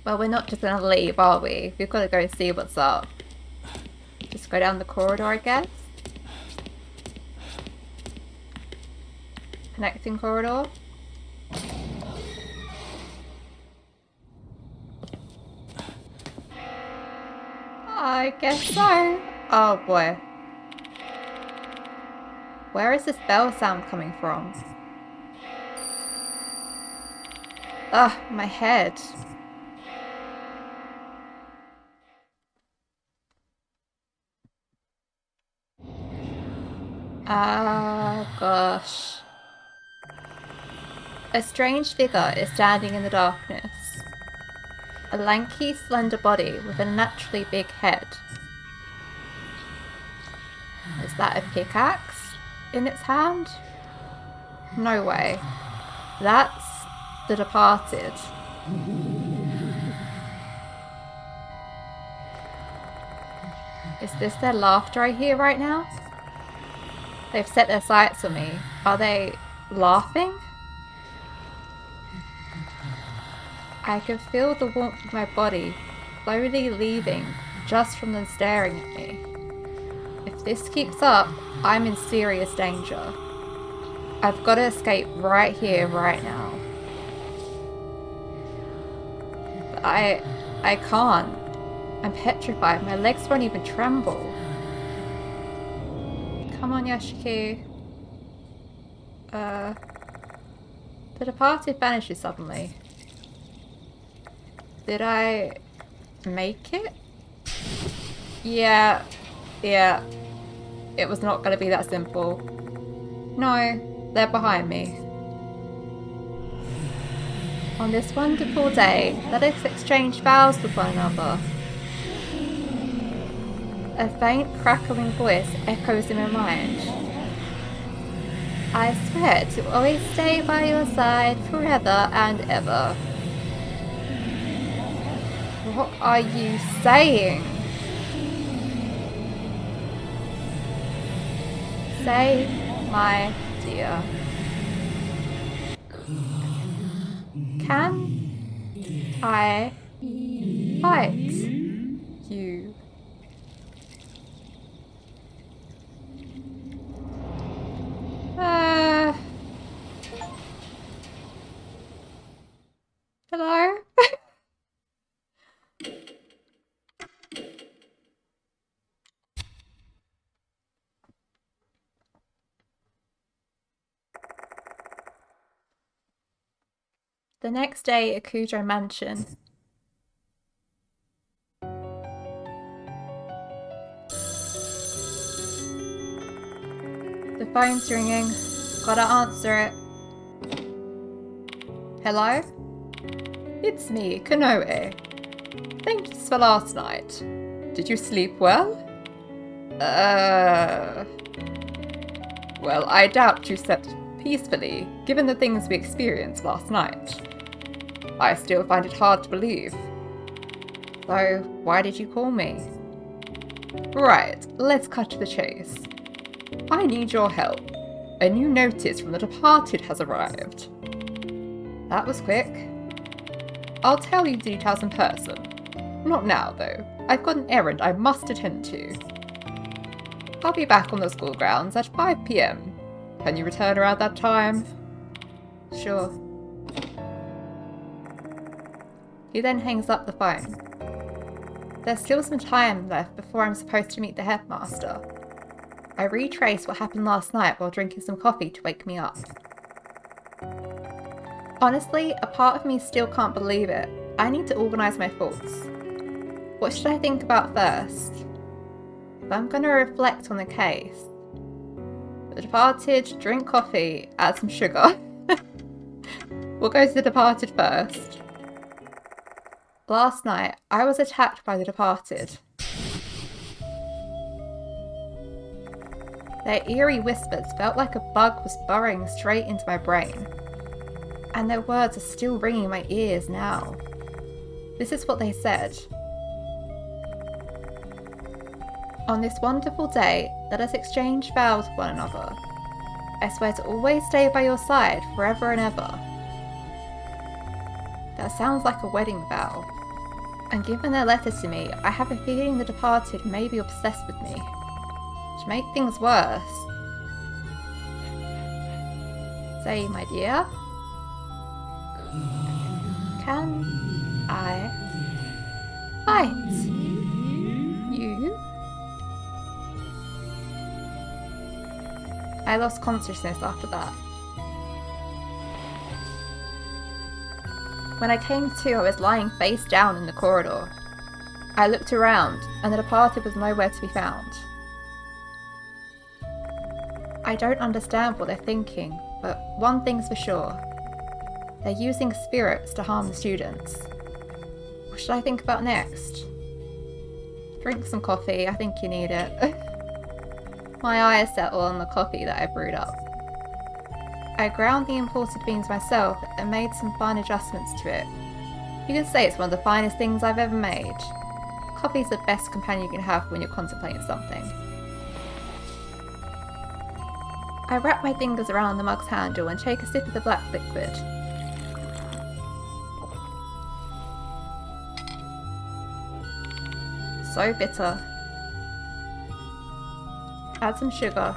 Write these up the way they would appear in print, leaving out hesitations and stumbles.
Well, we're not just gonna leave, are we? We've got to go see what's up. Just go down the corridor, I guess. Connecting corridor. I guess so. Oh boy. Where is this bell sound coming from? Ugh, my head. Ah, gosh. A strange figure is standing in the darkness. A lanky, slender body with a naturally big head. Is that a pickaxe in its hand? No way. That's the Departed. Is this their laughter I hear right now? They've set their sights on me. Are they laughing? I can feel the warmth of my body slowly leaving just from them staring at me. If this keeps up, I'm in serious danger. I've got to escape right here, right now. But I can't. I'm petrified. My legs won't even tremble. Come on, Yashiki. The Departed vanishes suddenly. Did I make it? Yeah. It was not going to be that simple. No, they're behind me. On this wonderful day, let us exchange vows with one another. A faint crackling voice echoes in my mind. I swear to always stay by your side forever and ever. What are you saying? Say, my dear. Can I fight you? Hello? The next day at Kudro Mansion. The phone's ringing. Gotta answer it. Hello? It's me, Konoe. Thanks for last night. Did you sleep well? Well, I doubt you slept peacefully, given the things we experienced last night. I still find it hard to believe. So, why did you call me? Right, let's cut to the chase. I need your help. A new notice from the Departed has arrived. That was quick. I'll tell you the details in person. Not now, though. I've got an errand I must attend to. I'll be back on the school grounds at 5 p.m. Can you return around that time? Sure. He then hangs up the phone. There's still some time left before I'm supposed to meet the headmaster. I retrace what happened last night while drinking some coffee to wake me up. Honestly, a part of me still can't believe it. I need to organise my thoughts. What should I think about first? If I'm going to reflect on the case, the Departed, drink coffee, add some sugar. We'll go to the Departed first. Last night, I was attacked by the Departed. Their eerie whispers felt like a bug was burrowing straight into my brain. And their words are still ringing in my ears now. This is what they said. On this wonderful day, let us exchange vows with one another. I swear to always stay by your side forever and ever. That sounds like a wedding vow. And given their letter to me, I have a feeling the departed may be obsessed with me. To make things worse... Say, my dear? Can I fight you? I lost consciousness after that. When I came to, I was lying face down in the corridor. I looked around, and the departed was nowhere to be found. I don't understand what they're thinking, but one thing's for sure. They're using spirits to harm the students. What should I think about next? Drink some coffee, I think you need it. My eyes settle on the coffee that I brewed up. I ground the imported beans myself and made some fine adjustments to it. You can say it's one of the finest things I've ever made. Coffee's the best companion you can have when you're contemplating something. I wrap my fingers around the mug's handle and take a sip of the black liquid. So bitter. Add some sugar.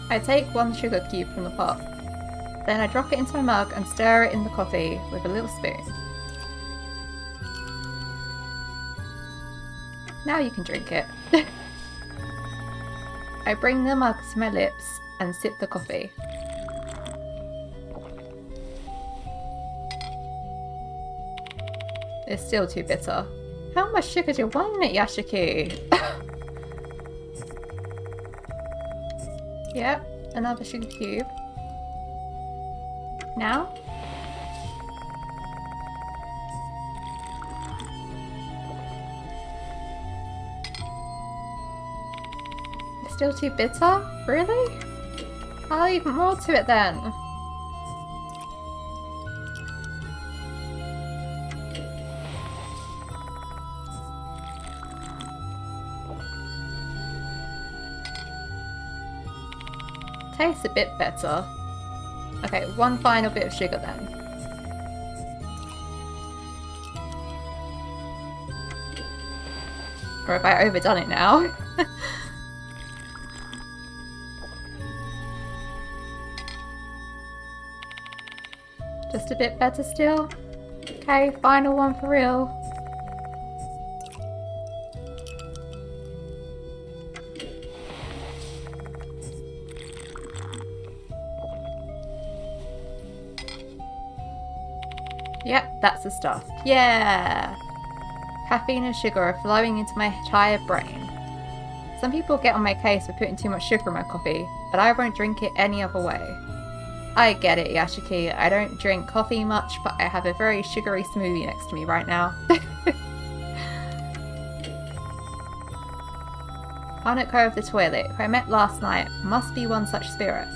I take 1 sugar cube from the pot. Then I drop it into my mug and stir it in the coffee with a little spoon. Now you can drink it. I bring the mug to my lips and sip the coffee. It's still too bitter. How much sugar do you want in it, Yashiki? Yep, another sugar cube. Now? It's still too bitter? Really? I'll add even more to it then. Tastes a bit better. Okay, 1 final bit of sugar then. Or have I overdone it now? Just a bit better still? Okay, final one for real. Yep, that's the stuff. Yeah! Caffeine and sugar are flowing into my entire brain. Some people get on my case for putting too much sugar in my coffee, but I won't drink it any other way. I get it, Yashiki. I don't drink coffee much, but I have a very sugary smoothie next to me right now. Hanako of the toilet, who I met last night, must be one such spirit.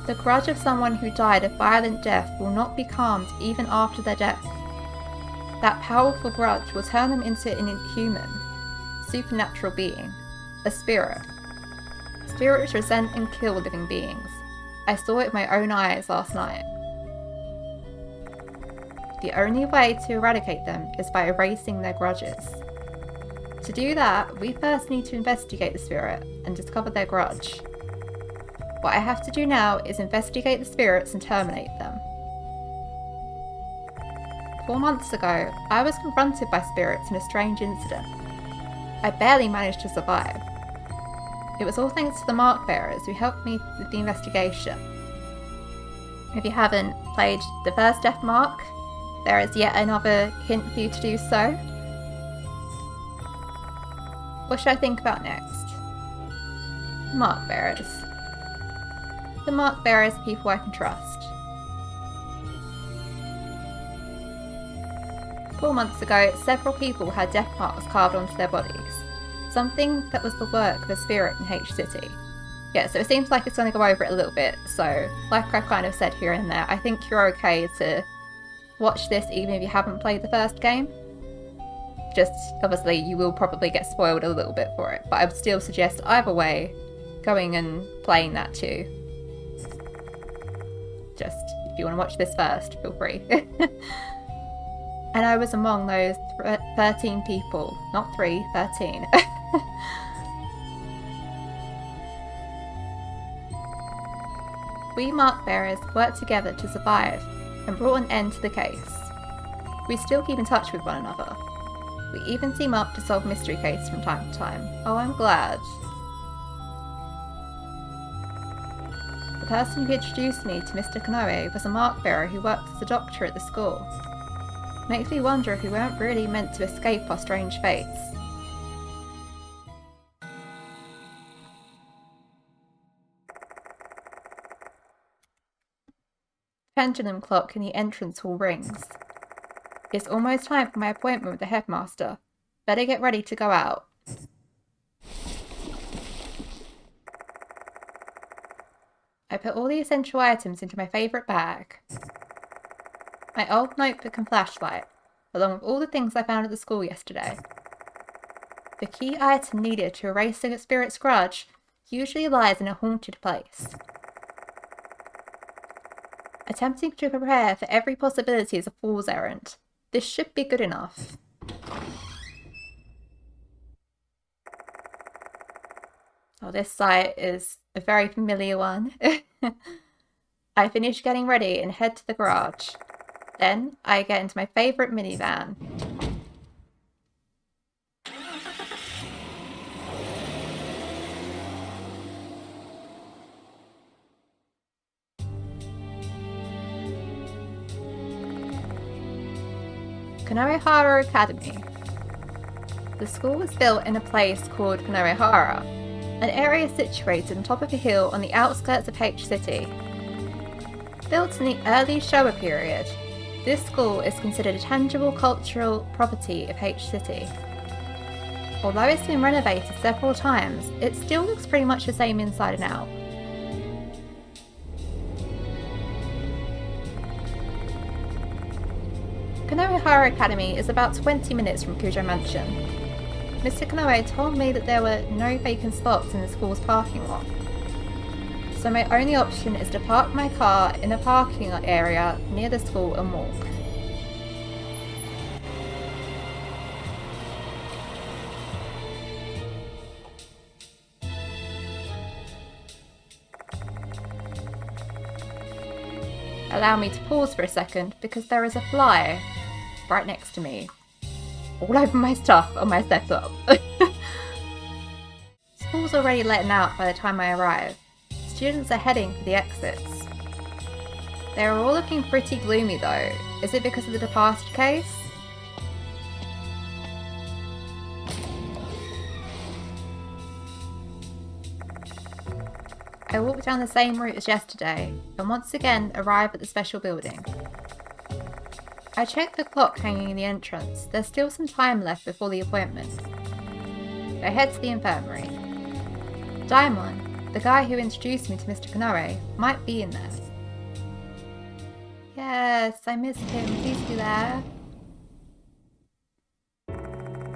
The grudge of someone who died a violent death will not be calmed even after their death. That powerful grudge will turn them into an inhuman, supernatural being, a spirit. Spirits resent and kill living beings. I saw it with my own eyes last night. The only way to eradicate them is by erasing their grudges. To do that, we first need to investigate the spirit and discover their grudge. What I have to do now is investigate the spirits and terminate them. 4 months ago, I was confronted by spirits in a strange incident. I barely managed to survive. It was all thanks to the Mark Bearers who helped me with the investigation. If you haven't played the first Death Mark, there is yet another hint for you to do so. What should I think about next? Mark Bearers. The Mark Bearers are people I can trust. 4 months ago, several people had death marks carved onto their bodies. Something that was the work of a spirit in H City. Yeah, so it seems like it's going to go over it a little bit, so like I kind of said here and there, I think you're okay to watch this even if you haven't played the first game. Just, obviously, you will probably get spoiled a little bit for it, but I would still suggest either way, going and playing that too. Just, If you want to watch this first, feel free. And I was among those 13 people. Not 3, 13. We Mark Bearers worked together to survive and brought an end to the case. We still keep in touch with one another. We even team up to solve mystery cases from time to time. Oh, I'm glad. The person who introduced me to Mr. Kanoe was a Mark Bearer who worked as a doctor at the school. Makes me wonder if we weren't really meant to escape our strange fates. Pendulum clock in the entrance hall rings. It's almost time for my appointment with the headmaster. Better get ready to go out. I put all the essential items into my favourite bag. My old notebook and flashlight, along with all the things I found at the school yesterday. The key item needed to erase a spirit's grudge usually lies in a haunted place. Attempting to prepare for every possibility is a fool's errand. This should be good enough. Oh, this site is a very familiar one. I finish getting ready and head to the garage. Then I get into my favourite minivan. Konohara Academy. The school was built in a place called Konohara, an area situated on top of a hill on the outskirts of H City. Built in the early Showa period, this school is considered a tangible cultural property of H City. Although it's been renovated several times, it still looks pretty much the same inside and out. Konohara Academy is about 20 minutes from Kujo Mansion. Mr. Kanoe told me that there were no vacant spots in the school's parking lot. So my only option is to park my car in a parking area near the school and walk. Allow me to pause for a second because there is a fly right next to me, all over my stuff on my setup. School's already letting out by the time I arrive. Students are heading for the exits. They are all looking pretty gloomy though. Is it because of the departed case? I walk down the same route as yesterday, and once again arrive at the special building. I check the clock hanging in the entrance. There's still some time left before the appointment. I head to the infirmary. Daimon, the guy who introduced me to Mr. Kanoe, might be in there. Yes, I missed him. Please be there.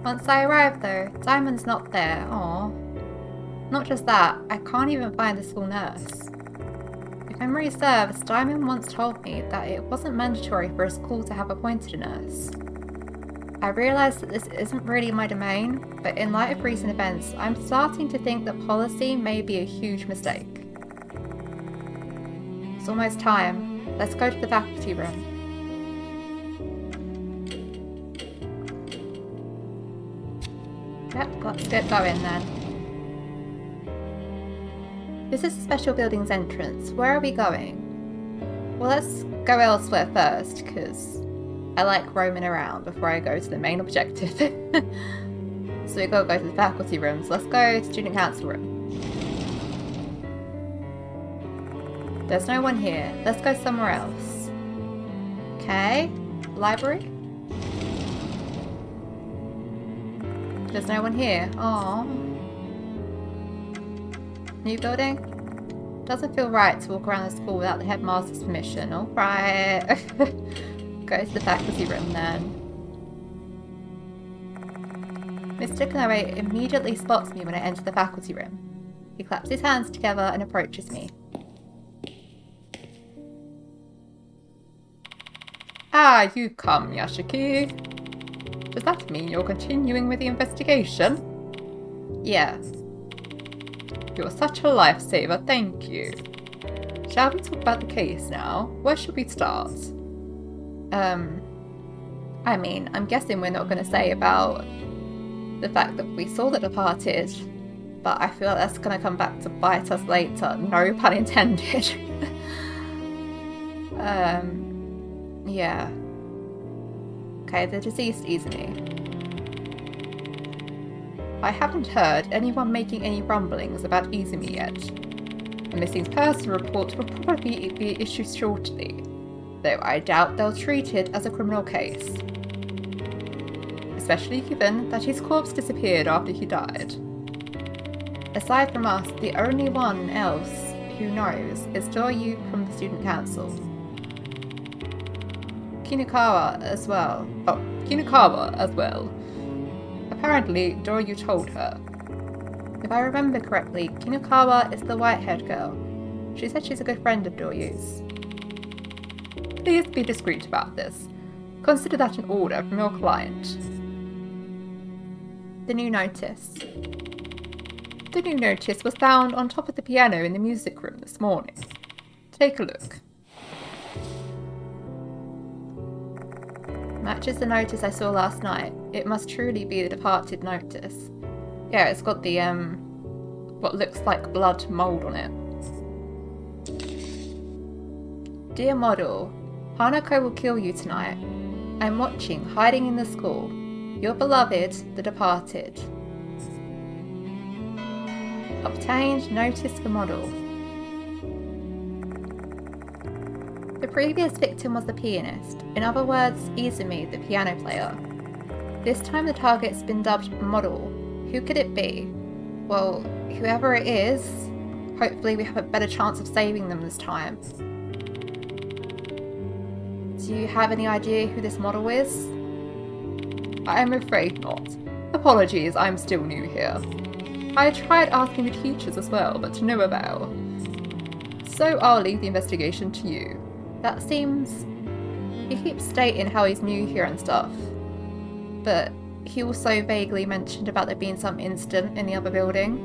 Once I arrive though, Daimon's not there. Aww. Not just that, I can't even find the school nurse. If memory serves, Daimon once told me that it wasn't mandatory for a school to have appointed a nurse. I realise that this isn't really my domain, but in light of recent events, I'm starting to think that policy may be a huge mistake. It's almost time. Let's go to the faculty room. Yep, let's get going then. This is the special building's entrance. Where are we going? Well, let's go elsewhere first, because I like roaming around before I go to the main objective. So we gotta go to the faculty room, so let's go to student council room. There's no one here. Let's go somewhere else. Okay, library? There's no one here. Aww. New building? Doesn't feel right to walk around the school without the headmaster's permission. Alright. Go to the faculty room then. Mr. Kanoe immediately spots me when I enter the faculty room. He claps his hands together and approaches me. Ah, you've come, Yashiki. Does that mean you're continuing with the investigation? Yeah. You're such a lifesaver, thank you. Shall we talk about the case now? Where should we start? I mean, I'm guessing we're not going to say about the fact that we saw The Departed, but I feel that's going to come back to bite us later. No pun intended. Yeah. Okay, the deceased Izumi. I haven't heard anyone making any rumblings about Izumi yet. A missing person report will probably be issued shortly, though I doubt they'll treat it as a criminal case. Especially given that his corpse disappeared after he died. Aside from us, the only one else who knows is Doryu from the student council. Kinakawa as well. Apparently, Doryu told her. If I remember correctly, Kinakawa is the white-haired girl. She said she's a good friend of Doryu's. Please be discreet about this. Consider that an order from your client. The new notice. The new notice was found on top of the piano in the music room this morning. Take a look. Matches the notice I saw last night. It must truly be the Departed notice. Yeah, it's got the, what looks like blood mould on it. Dear model, Hanako will kill you tonight. I'm watching, hiding in the school. Your beloved, The Departed. Obtained notice for model. The previous victim was the pianist, in other words, Izumi, the piano player. This time the target's been dubbed model. Who could it be? Well, whoever it is, hopefully we have a better chance of saving them this time. Do you have any idea who this model is? I'm afraid not. Apologies, I'm still new here. I tried asking the teachers as well, but to no avail. So I'll leave the investigation to you. That seems... He keeps stating how he's new here and stuff. But he also vaguely mentioned about there being some incident in the other building.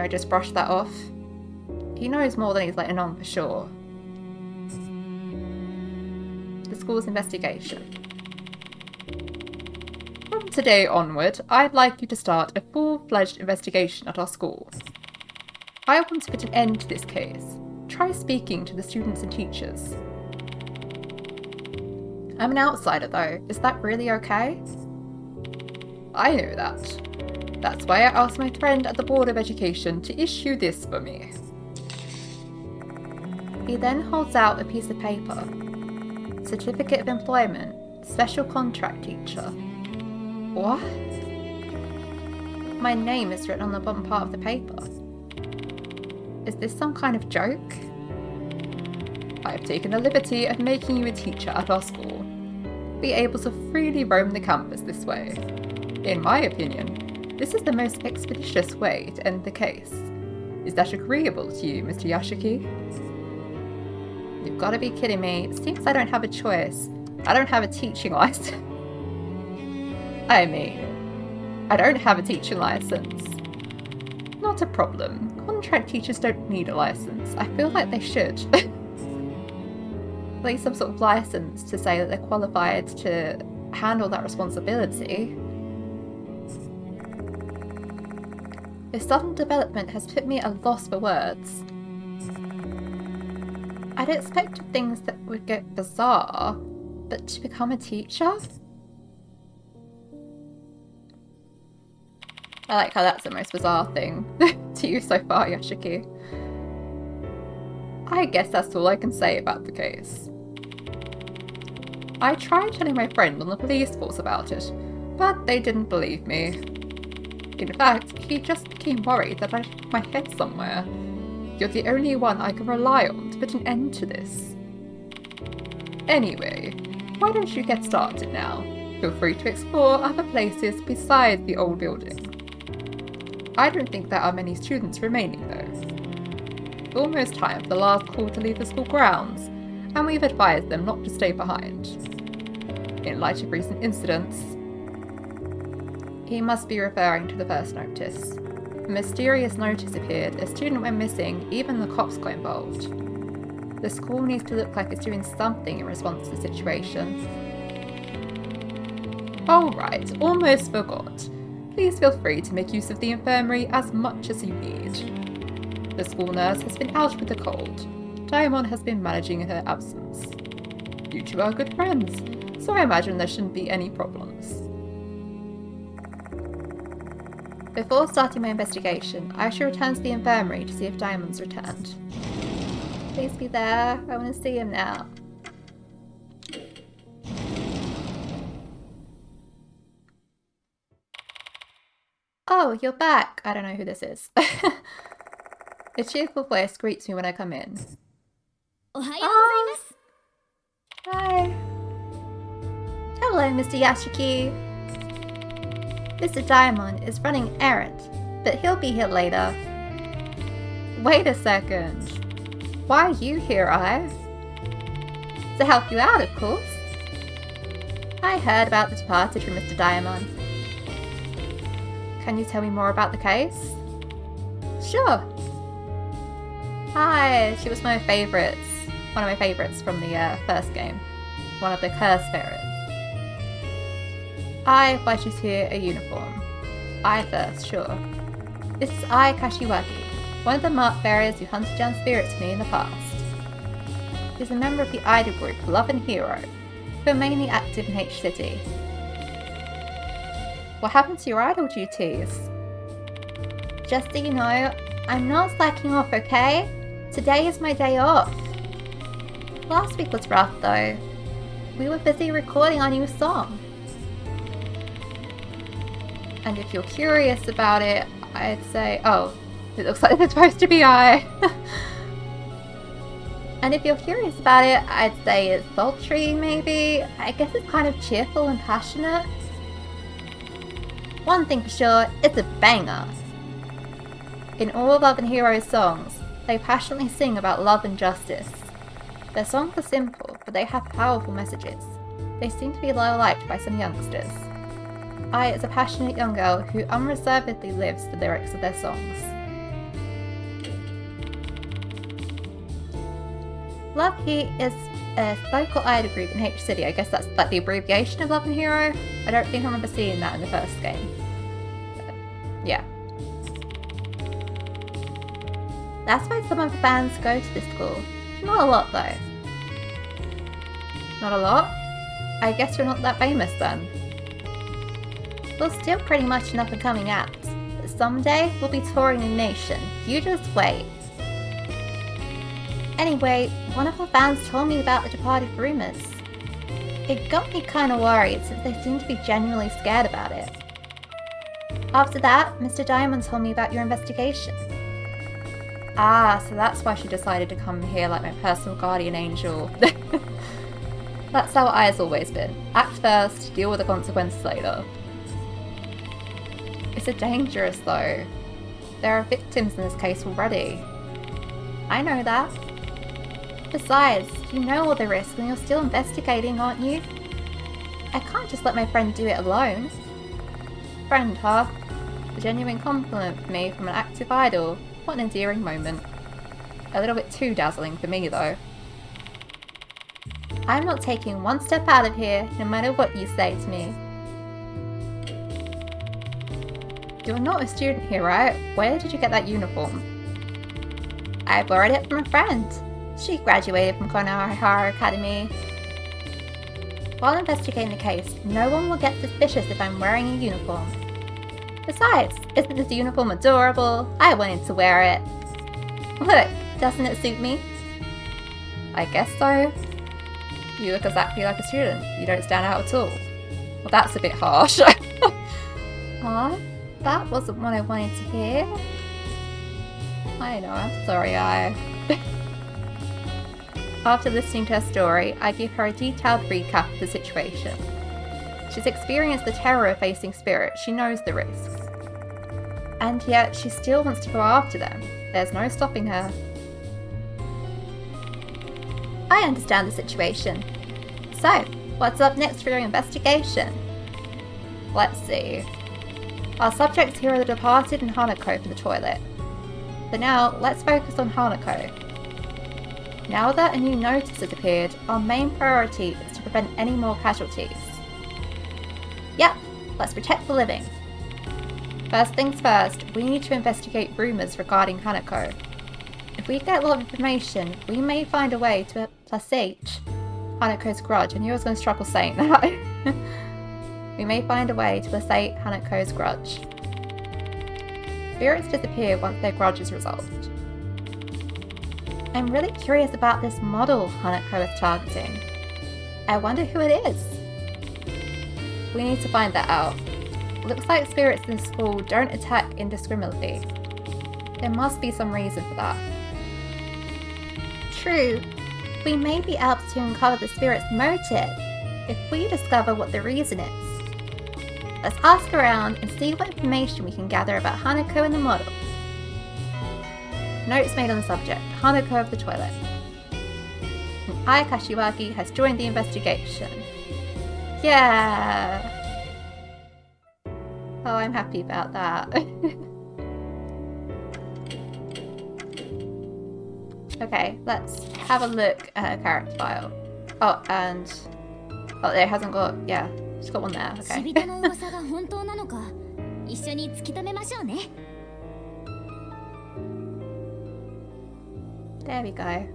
Just brush that off. He knows more than he's letting on for sure. The school's investigation. From today onward, I'd like you to start a full-fledged investigation at our school. I want to put an end to this case. Try speaking to the students and teachers. I'm an outsider though, is that really okay? I know that. That's why I asked my friend at the Board of Education to issue this for me. He then holds out a piece of paper. Certificate of Employment, Special Contract Teacher. What? My name is written on the bottom part of the paper. Is this some kind of joke? I have taken the liberty of making you a teacher at our school. Be able to freely roam the campus this way. In my opinion, this is the most expeditious way to end the case. Is that agreeable to you, Mr. Yashiki? You've got to be kidding me. It seems I don't have a choice. I don't have a teaching license. I mean, I don't have a teaching license. Not a problem. Contract teachers don't need a license. I feel like they should. At least some sort of license to say that they're qualified to handle that responsibility. This sudden development has put me at a loss for words. I'd expected things that would get bizarre, but to become a teacher? I like how that's the most bizarre thing to you so far, Yashiki. I guess that's all I can say about the case. I tried telling my friend on the police force about it, but they didn't believe me. In fact, he just became worried that I had my head somewhere. You're the only one I can rely on to put an end to this. Anyway, why don't you get started now? Feel free to explore other places besides the old building. I don't think there are many students remaining though. Almost time for the last call to leave the school grounds. and we've advised them not to stay behind. In light of recent incidents, he must be referring to the first notice. A mysterious notice appeared, a student went missing, even the cops got involved. The school needs to look like it's doing something in response to the situation. Oh right, almost forgot. Please feel free to make use of the infirmary as much as you need. The school nurse has been out with a cold. Diamond has been managing in her absence. You two are good friends, so I imagine there shouldn't be any problems. Before starting my investigation, I shall return to the infirmary to see if Diamond's returned. Please be there, I want to see him now. Oh, you're back! I don't know who this is. A cheerful voice greets me when I come in. Hi. Hello, Mr. Yashiki. Mr. Diamond is running an errand, but he'll be here later. Wait a second. Why are you here, Ive? To help you out, of course. I heard about the departure from Mr. Diamond. Can you tell me more about the case? Sure. Hi, she was one of my favourites from the first game. One of the curse bearers. I budget here a uniform. I first, sure. This is Ai Kashiwagi, one of the mark bearers who hunted down spirits for me in the past. He's a member of the idol group Love and Hero, who are mainly active in H-City. What happened to your idol duties? Just so you know, I'm not slacking off, okay? Today is my day off. Last week was rough though. We were busy recording our new song. And if you're curious about it, I'd say, oh, it looks like it's supposed to be I. And if you're curious about it, I'd say it's sultry, maybe. I guess it's kind of cheerful and passionate. One thing for sure, it's a banger. In all Love and Hero's songs, they passionately sing about love and justice. Their songs are simple, but they have powerful messages. They seem to be well liked by some youngsters. Ai is a passionate young girl who unreservedly lives the lyrics of their songs. Love Heat is a local idol group in H-City. I guess that's like the abbreviation of Love and Hero. I don't think I remember seeing that in the first game. But, yeah. That's why some of the fans go to this school. Not a lot though. Not a lot? I guess you're not that famous then. We're still pretty much an up-and-coming act, but someday we'll be touring the nation. You just wait. Anyway, one of the fans told me about the departed rumors. It got me kinda worried since they seem to be genuinely scared about it. After that, Mr. Diamond told me about your investigation. Ah, so that's why she decided to come here like my personal guardian angel. That's how Ai's always been. Act first, deal with the consequences later. It's a dangerous though. There are victims in this case already. I know that. Besides, you know all the risks and you're still investigating, aren't you? I can't just let my friend do it alone. Friend, huh? A genuine compliment for me from an active idol. What an endearing moment. A little bit too dazzling for me though. I'm not taking one step out of here, no matter what you say to me. You're not a student here, right? Where did you get that uniform? I borrowed it from a friend. She graduated from Konohara Academy. While investigating the case, no one will get suspicious if I'm wearing a uniform. Besides, isn't this uniform adorable? I wanted to wear it. Look, doesn't it suit me? I guess so. You look exactly like a student. You don't stand out at all. Well, that's a bit harsh. Aw, that wasn't what I wanted to hear. I know, I'm sorry, After listening to her story, I give her a detailed recap of the situation. She's experienced the terror of facing spirits, she knows the risks. And yet, she still wants to go after them. There's no stopping her. I understand the situation. So, what's up next for your investigation? Let's see. Our subjects here are the departed and Hanako for the toilet. For now, let's focus on Hanako. Now that a new notice has appeared, our main priority is to prevent any more casualties. Yep, let's protect the living. First things first, we need to investigate rumours regarding Hanako. If we get a lot of information, we may find a way to placate Hanako's grudge. I knew I was going to struggle saying that. We may find a way to placate Hanako's grudge. Spirits disappear once their grudge is resolved. I'm really curious about this model Hanako is targeting. I wonder who it is. We need to find that out. Looks like spirits in the school don't attack indiscriminately. There must be some reason for that. True. We may be able to uncover the spirit's motive if we discover what the reason is. Let's ask around and see what information we can gather about Hanako and the model. Notes made on the subject, Hanako of the toilet. Ai Kashiwagi has joined the investigation. Yeah! Oh, I'm happy about that. Okay, let's have a look at her character file. Oh, and... Oh, it hasn't got... Yeah, it's got one there, okay. There we go.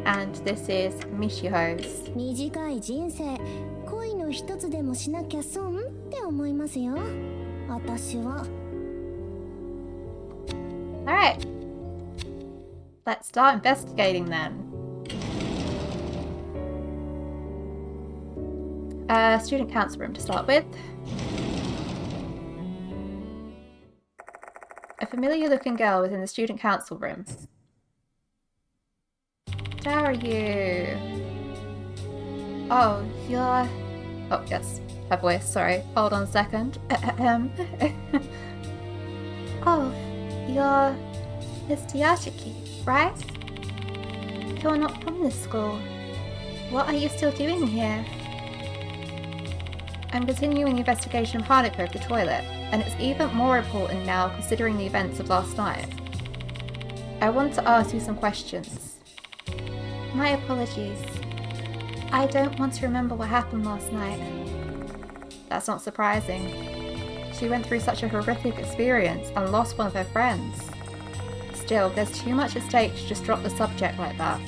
And this is Michiho's. 短い人生、恋の一つでもしなきゃ損って思いますよ。私は。Alright. Let's start investigating then. Student council room to start with. A familiar looking girl was in the student council room. How are you? Oh, you're... Oh, yes. Her voice, sorry. Hold on a second. Oh, you're Mr. Yashiki, right? You're not from this school. What are you still doing here? I'm continuing the investigation of Hanako of the toilet, and it's even more important now considering the events of last night. I want to ask you some questions. My apologies. I don't want to remember what happened last night. That's not surprising. She went through such a horrific experience and lost one of her friends. Still, there's too much at stake to just drop the subject like that.